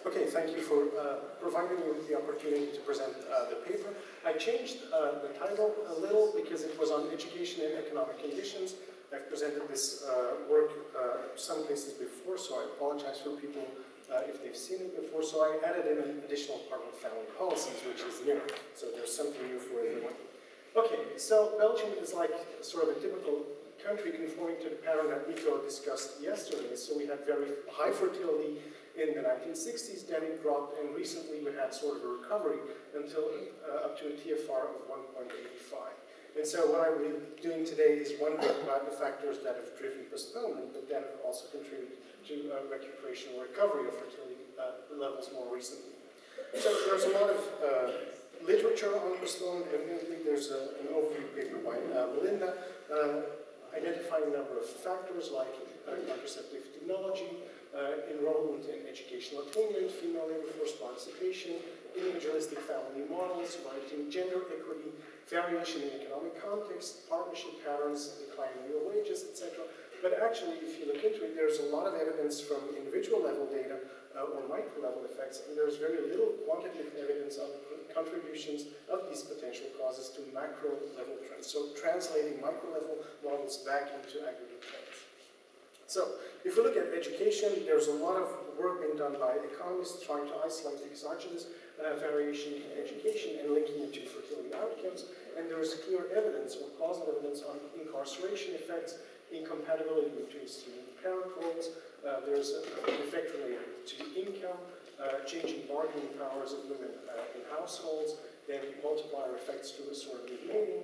Okay, thank you for providing me with the opportunity to present the paper. I changed the title a little because it was on education and economic conditions. I've presented this work some places before, so I apologize for people if they've seen it before. So I added in an additional part on family policies, which is new. So there's something new for everyone. Okay, so Belgium is like sort of a typical country conforming to the pattern that Biegel discussed yesterday. So we had very high fertility in the 1960s, then it dropped, and recently we had sort of a recovery until up to a TFR of 1.85. And so what I'm really doing today is wondering about the factors that have driven postponement, but that have also contributed to recuperation or recovery of fertility levels more recently. So there's a lot of literature on postponement. Evidently, there's an overview paper by Melinda identifying a number of factors like contraceptive technology, enrollment in educational attainment, female labor force participation, individualistic family models, right, gender equity, variation in economic context, partnership patterns, declining real wages, etc. But actually, if you look into it, there's a lot of evidence from individual level data or micro level effects, and there's very little quantitative evidence on the contributions of these potential causes to macro level trends. So translating micro level models back into aggregate trends. So, if we look at education, there's a lot of work being done by economists trying to isolate exogenous variation in education and linking it to fertility outcomes, and there is clear evidence or causal evidence on incarceration effects, incompatibility between student and parent roles, there's an effect related to income, changing bargaining powers of women in households, then multiplier effects to assorted mating,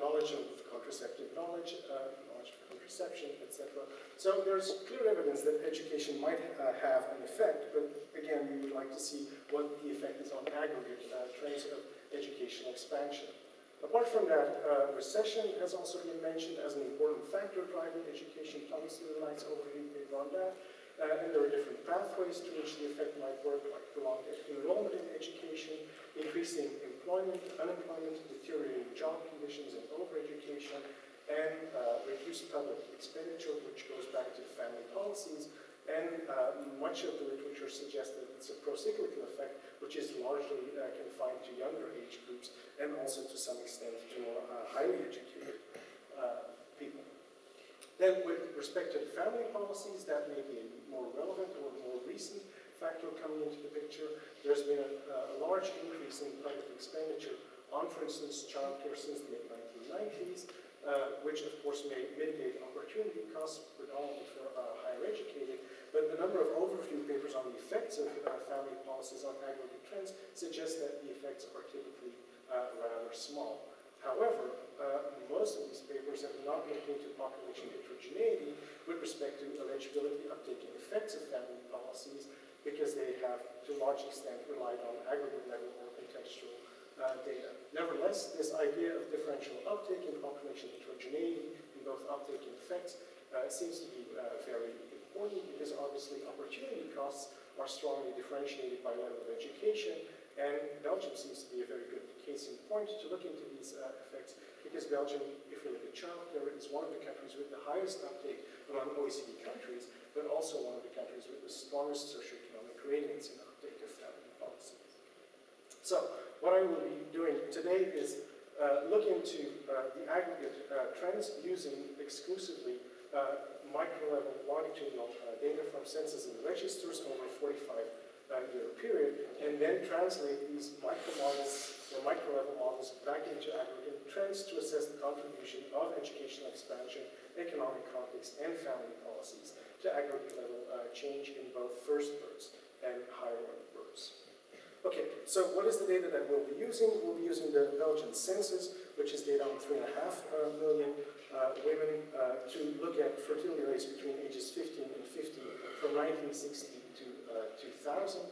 knowledge of contraceptive knowledge, knowledge of contraception, etc. So there's clear evidence that education might have an effect, but again, we would like to see what the effect is on aggregate trends of educational expansion. Apart from that, recession has also been mentioned as an important factor driving education. Thomas Lillight's overview paper on that. And there are different pathways to which the effect might work, like prolonged enrollment in education, increasing employment, unemployment, deteriorating job conditions and overeducation, and reduced public expenditure, which goes back to family policies. And much of the literature suggests that it's a procyclical effect, which is largely confined to younger age groups, and also to some extent to more highly educated people. Then with respect to the family policies, that may be a more relevant or more recent factor coming into the picture. There's been a large increase in public expenditure on, for instance, childcare since the mid-1990s, which of course may mitigate opportunity costs, predominantly for higher educated, but the number of overview papers on the effects of family policies on aggregate trends suggests that the effects are typically rather small. However, most of these papers have not looked into population heterogeneity with respect to eligibility, uptake, and effects of family policies, because they have, to a large extent, relied on aggregate level or contextual data. Nevertheless, this idea of differential uptake and population heterogeneity in both uptake and effects seems to be very important, because obviously opportunity costs are strongly differentiated by level of education, and Belgium seems to be a very good case in point to look into these effects, because Belgium, if we look at childcare, is one of the countries with the highest uptake among OECD countries, but also one of the countries with the strongest socioeconomic gradients in uptake of family policies. So, what I will be doing today is look into the aggregate trends using exclusively micro-level longitudinal data from census and registers over a 45-year period, and then translate these micro-models or micro-level models back into aggregate trends to assess the contribution of educational expansion, economic context, and family policies to aggregate level change in both first births and higher order births. Okay, so what is the data that we'll be using? We'll be using the Belgian census, which is data on 3.5 million women, to look at fertility rates between ages 15 and 50 from 1960 to 2000.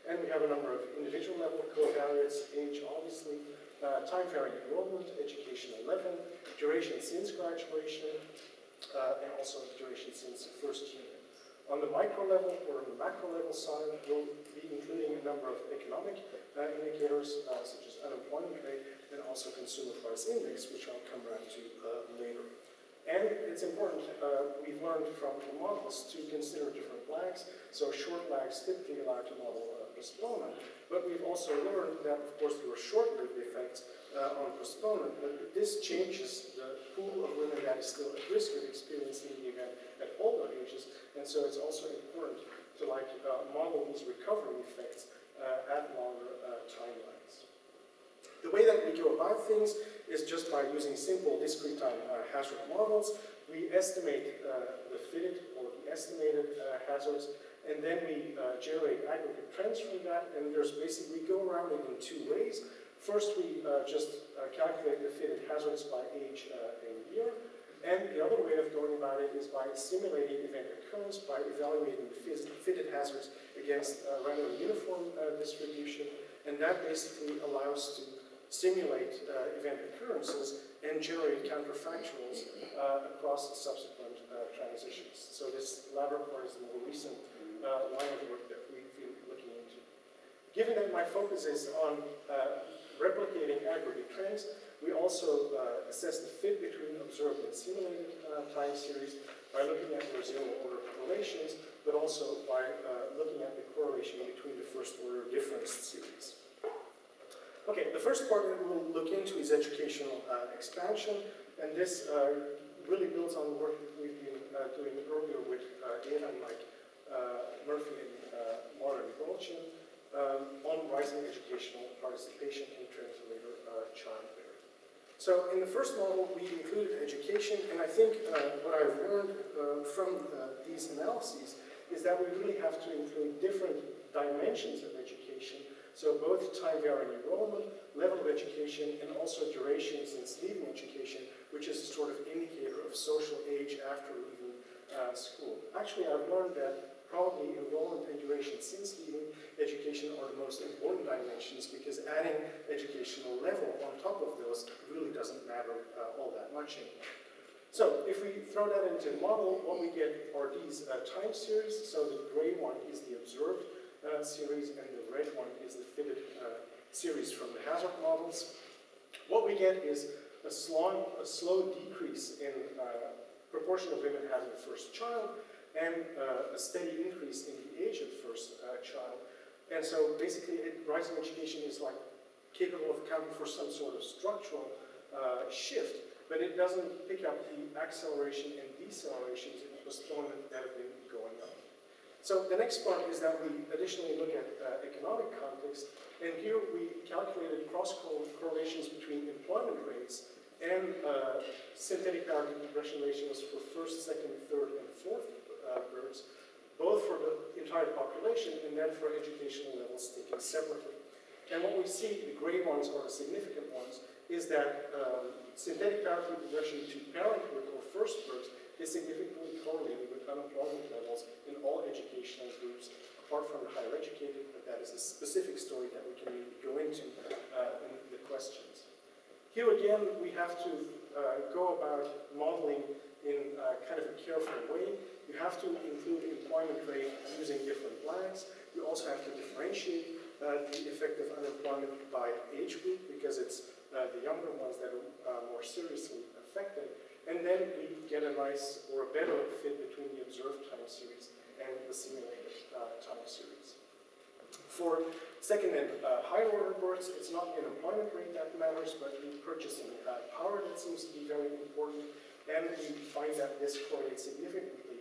And we have a number of individual level covariates, age obviously, time varying enrollment, educational level, duration since graduation, and also duration since first year. On the micro level or on the macro level side, we'll be including a number of economic indicators such as unemployment rate and also consumer price index, which I'll come back to later. And it's important, we've learned from the models to consider different lags. So short lags typically allow to model postponement. But we've also learned that, of course, there are short-lived effects on postponement, but this changes the pool of women that is still at risk of experiencing the event at older ages, and so it's also important to model these recovery effects at longer timelines. The way that we go about things is just by using simple discrete time hazard models. We estimate the fitted or the estimated hazards, and then we generate aggregate trends from that, and there's basically, we go around it in two ways. First, we just calculate the fitted hazards by age and year, and the other way of going about it is by simulating event occurrence, by evaluating the fitted hazards against random uniform distribution, and that basically allows to simulate event occurrences and generate counterfactuals across the subsequent transitions. So this latter part is the more recent line of work that we've been looking into. Given that my focus is on replicating aggregate trends, we also assess the fit between observed and simulated time series by looking at the residual order correlations, but also by looking at the correlation between the first order difference series. Okay, the first part that we'll look into is educational expansion, and this really builds on the work that we've been doing earlier with Eva and Mike Murphy and Martin Belgian on rising educational participation in translator childbearing. So in the first model, we included education, and I think what I've learned from these analyses is that we really have to include different dimensions of education. So both time-varying enrollment, level of education, and also duration since leaving education, which is a sort of indicator of social age after leaving school. Actually, I've learned that probably enrollment and duration since leaving education are the most important dimensions, because adding educational level on top of those really doesn't matter all that much anymore. So if we throw that into the model, what we get are these time series. So the gray one is the observed series, and the red one is the fitted series from the hazard models. What we get is a slow decrease in proportion of women having a first child, and a steady increase in the age of the first child. And so basically, rising education is like capable of accounting for some sort of structural shift, but it doesn't pick up the acceleration and decelerations in postponement that have been going on. So the next part is that we additionally look at economic context, and here we calculated cross-correlations between employment rates and synthetic parity regression ratios for first, second, third, and fourth births, both for the entire population and then for educational levels taken separately. And what we see, the gray ones are the significant ones, is that synthetic parity regression to parenthood or first births is significantly correlated with unemployment levels in all educational groups, apart from the higher educated, but that is a specific story that we can maybe go into in the questions. Here again, we have to go about modeling in kind of a careful way. You have to include employment rate using different lags. You also have to differentiate the effect of unemployment by age group, because it's the younger ones that are more seriously affected. And then we get a nice or a better fit between the observed time series and the simulated time series. For second and higher order births, it's not the unemployment rate that matters, but the purchasing power that seems to be very important. And we find that this correlates significantly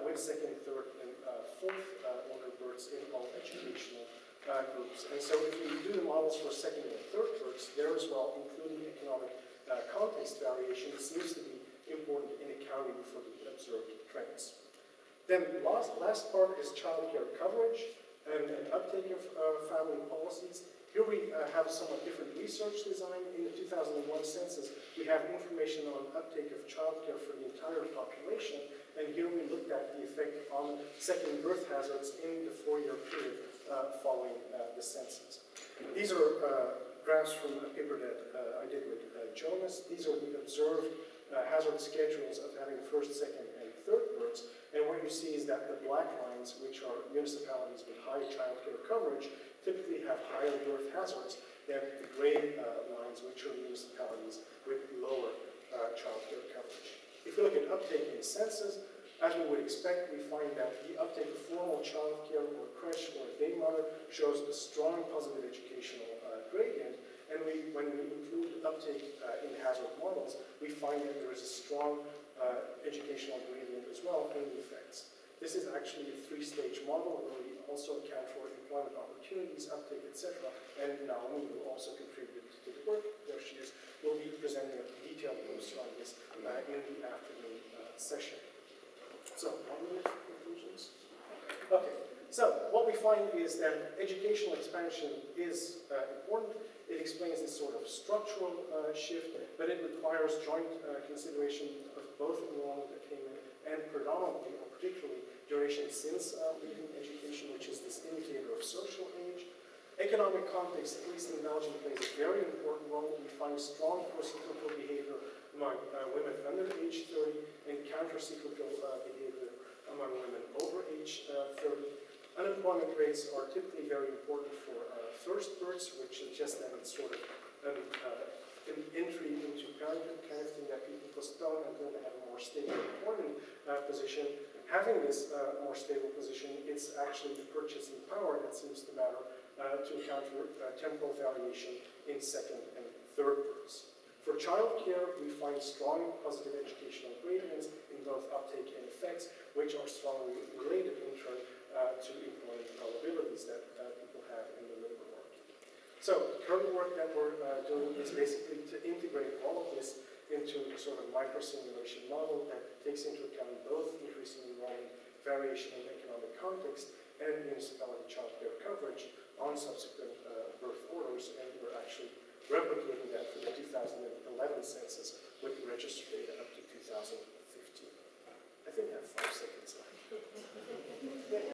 with second, third, and fourth order births in all educational groups. And so if we do the models for second and third births, there as well, including economic context variation, seems to be important in accounting for the observed trends. Then the last part is child care coverage and uptake of family policies. Here we have somewhat different research design. In the 2001 census, we have information on uptake of childcare for the entire population, and here we looked at the effect on second birth hazards in the 4-year period following the census. These are graphs from a paper that I did with Jonas. These are the observed hazard schedules of having first, second, and third births, and what you see is that the black lines, which are municipalities with high childcare coverage, typically have higher birth hazards than the gray lines, which are municipalities with lower childcare coverage. If we look at uptake in census, As we would expect, we find that the uptake of formal childcare or creche or day mother shows a strong positive educational gradient. And when we include uptake in hazard models, we find that there is a strong educational gradient as well in the effects. This is actually a three-stage model where we also account for employment opportunities, uptake, etc. And Naomi will also contribute to the work. There she is. We'll be presenting a detailed poster on this in the afternoon session. So, 1 minute for conclusions. Okay, so what we find is that educational expansion is important. It explains this sort of structural shift, but it requires joint consideration of both enrollment attainment and predominantly, or particularly, duration since leaving education, which is this indicator of social age. Economic context, at least in Belgium, plays a very important role. We find strong pro-cyclical behavior among women under age 30 and counter-cyclical behavior among women over age 30. Unemployment rates are typically very important for first births, which suggests that it's sort of an entry into parenthood kind of thing that people postpone until they have a more stable employment position. Having this more stable position, it's actually the purchasing power that seems to matter to account for temporal variation in second and third births. For childcare, we find strong positive educational gradients in both uptake and effects, which are strongly related in turn to employment probabilities that people have in the labor market. So the current work that we're doing is basically to integrate all of this into a sort of micro-simulation model that takes into account both increasing enrollment, variation in economic context, and municipality childcare coverage on subsequent birth orders, and we're actually replicating that for the 2011 census with registered data up to 2015. I think I have 5 seconds left.